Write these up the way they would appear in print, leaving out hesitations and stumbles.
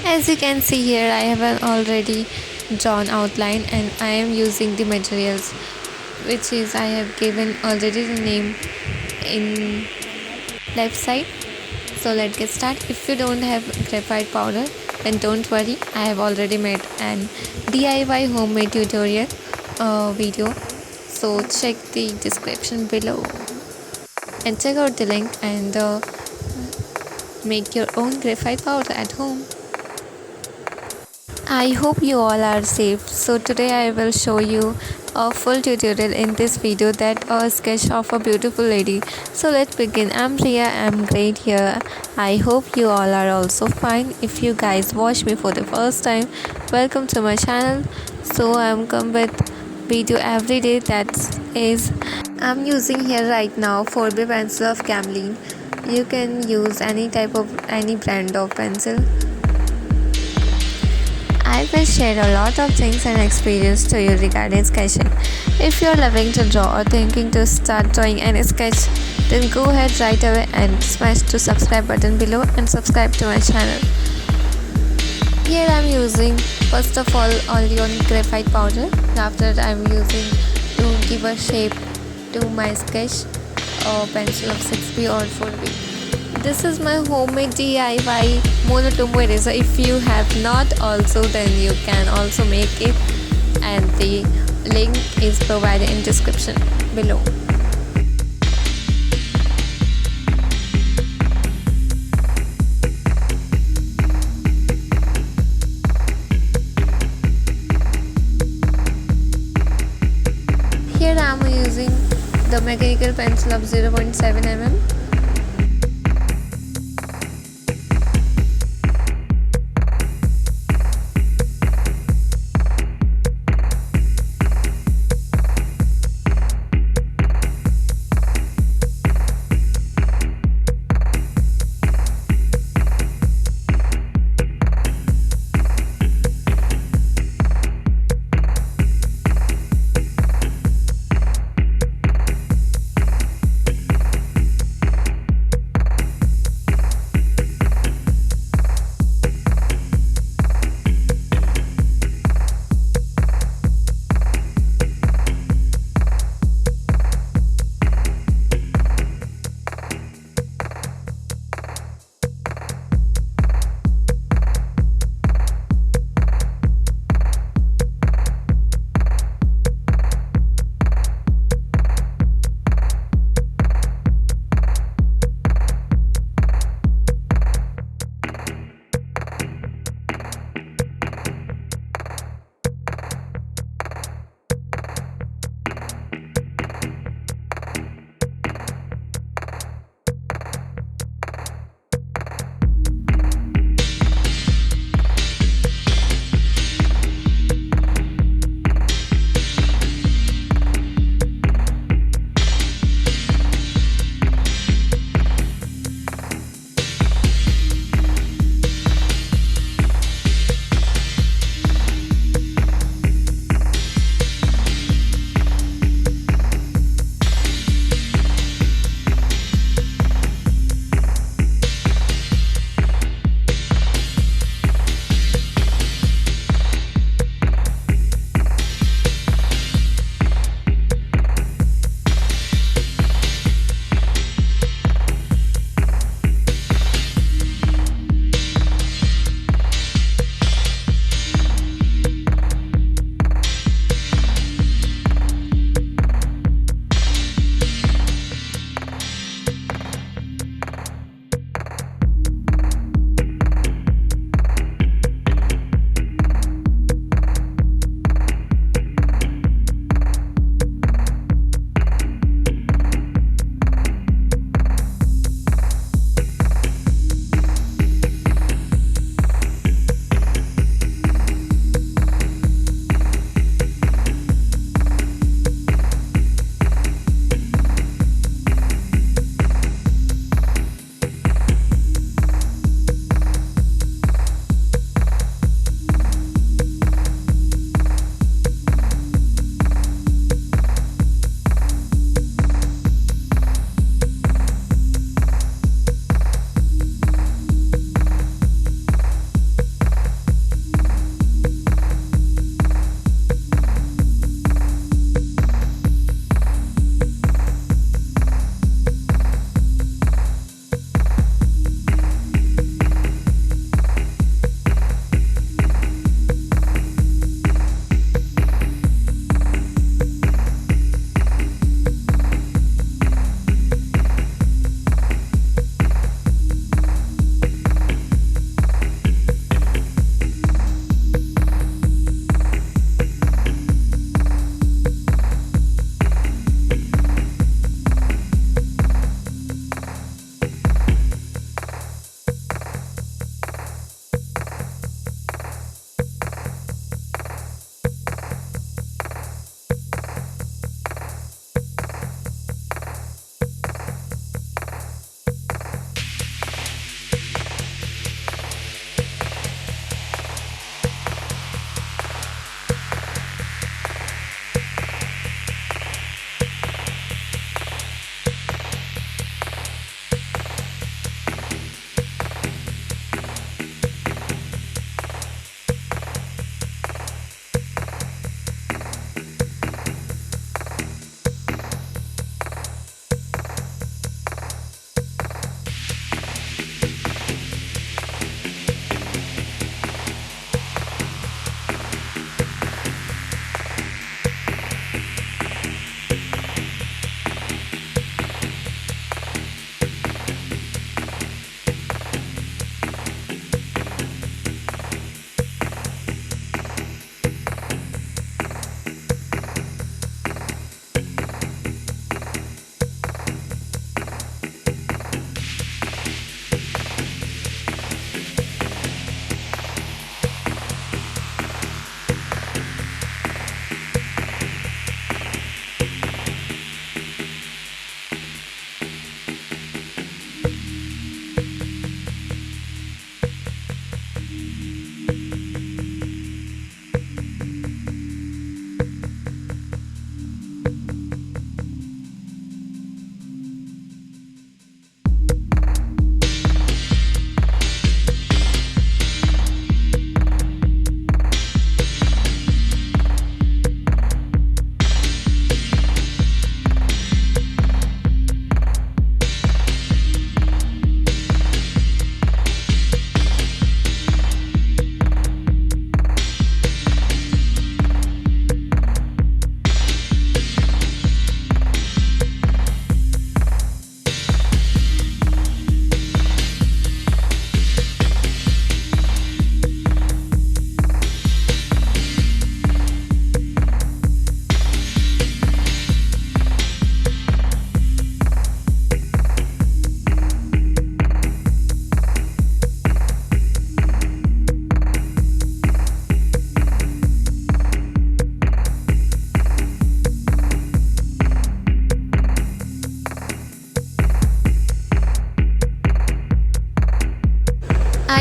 As you can see here, I have an already drawn outline and I am using the materials which is I have given already the name in left side. So let's get started. If you don't have graphite powder, then don't worry, I have already made an DIY homemade tutorial video, so check the description below and check out the link and make your own graphite powder at home. I hope you all are safe. So today I will show you a full tutorial in this video that a sketch of a beautiful lady. So let's begin. I'm Ria, I'm great here. I hope you all are also fine. If you guys watch me for the first time, welcome to my channel. So I'm come with video every day, that is I'm using here right now 4B pencil of Camlin. You can use any type of any brand of pencil. I will share a lot of things and experience to you regarding sketching. If you're loving to draw or thinking to start drawing any sketch, then go ahead right away and smash the subscribe button below and subscribe to my channel. Here I'm using first of all only on graphite powder. After that I'm using to give a shape to my sketch a pencil of 6B or 4B. This is my homemade DIY Monotombow eraser. If you have not also, then you can also make it, and the link is provided in description below. Here I am using the mechanical pencil of 0.7 mm.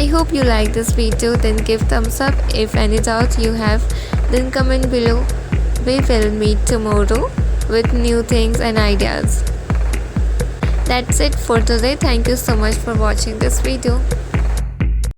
hope you like this video, then give thumbs up. If any doubt you have, then comment below. We will meet tomorrow with new things and ideas. That's it for today. Thank you so much for watching this video.